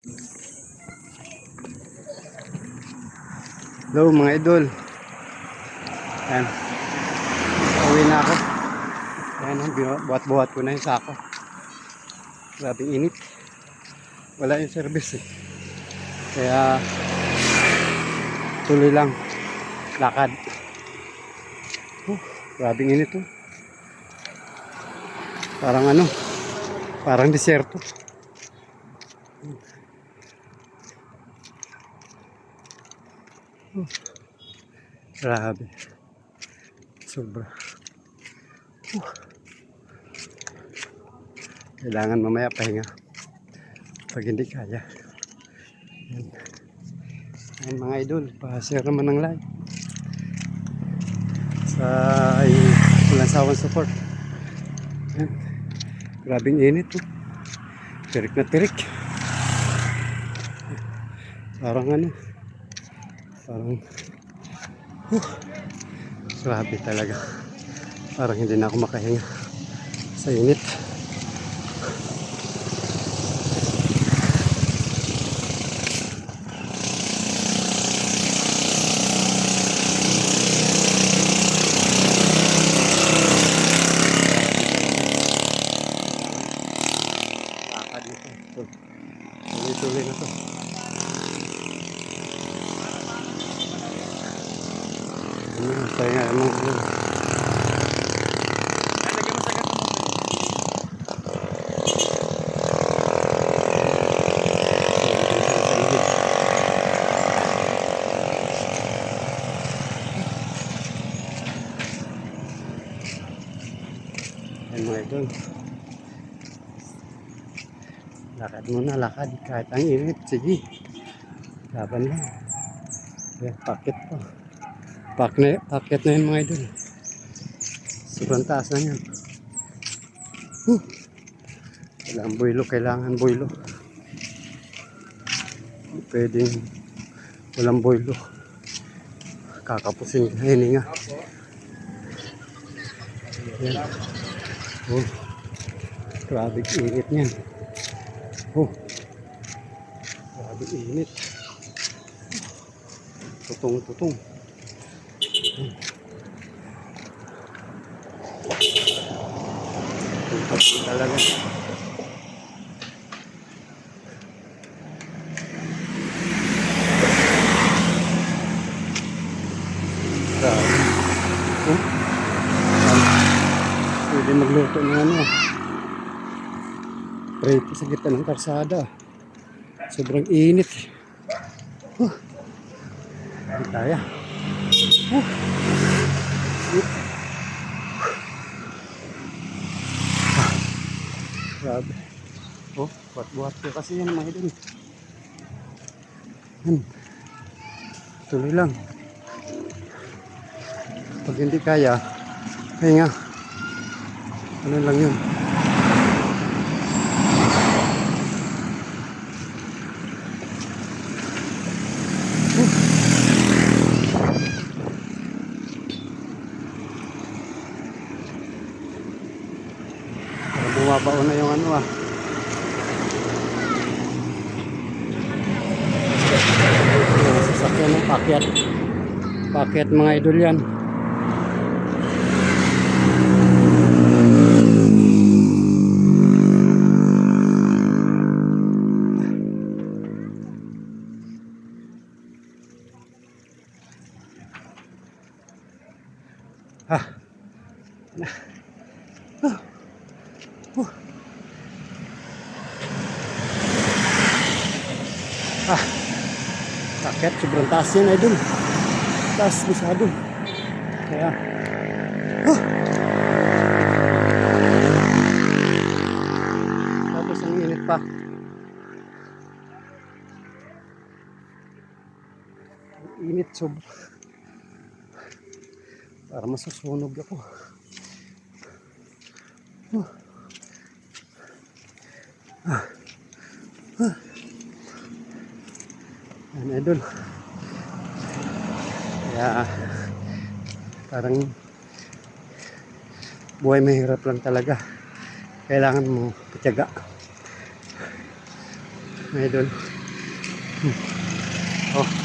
Hello mga idol. Ayan. Uwi na ako. Ayan, buhat-buhat ko na yung sako. Grabing init. Wala yung service eh. Kaya tuloy lang. Lakad. Grabing init oh. Parang ano. Parang disyerto. Grabe. Sobra. Kailangan mamaya pahinga. Pag hindi kaya. Ayan. Ayan mga idol. Pa-share naman ng live. Sa walang sawang support. Ayan. Grabing init oh. Tirik na tirik. Parang ano. Parang grabe talaga. Parang hindi na ako makahinga sa init. Lakad nito. Tuloy-tuloy na to. Pahinga naman ko. Ayan mga idol. Lakad muna, lakad. Kahit ang init, sige. Laban lang. Ayan, packet pa. Packet na yun mga idol. Sobrang taas na yan. Kailangan boylo. Pwedeng walang boylo. Kakapusin yung hininga. Ayan. Oh, grabe init niyan. Oh, grabe init. Tutong-tutong. Tutong talaga. Grabe. Oh, pwede magluto ng ano. Prito sa gitna ng karsada. Sobrang init. Hindi kaya. Grabe. Oh, buhat-buhat ko kasi yan mga idol. Yan. Tuloy lang. Pag hindi kaya, hinga. Ano lang yun. Bumabao na yung ano ah. Yung sasakyan ng pakyat. Pakyat mga idol yan. Pakyat, sobrang taas yan idol. Taas masyado. Kaya tapos ang init pa. Init sobra. Para masusunog ako. Yan idol. Kaya parang buhay mahirap lang talaga. Kailangan mo pitiyaga. mga idol. Oh,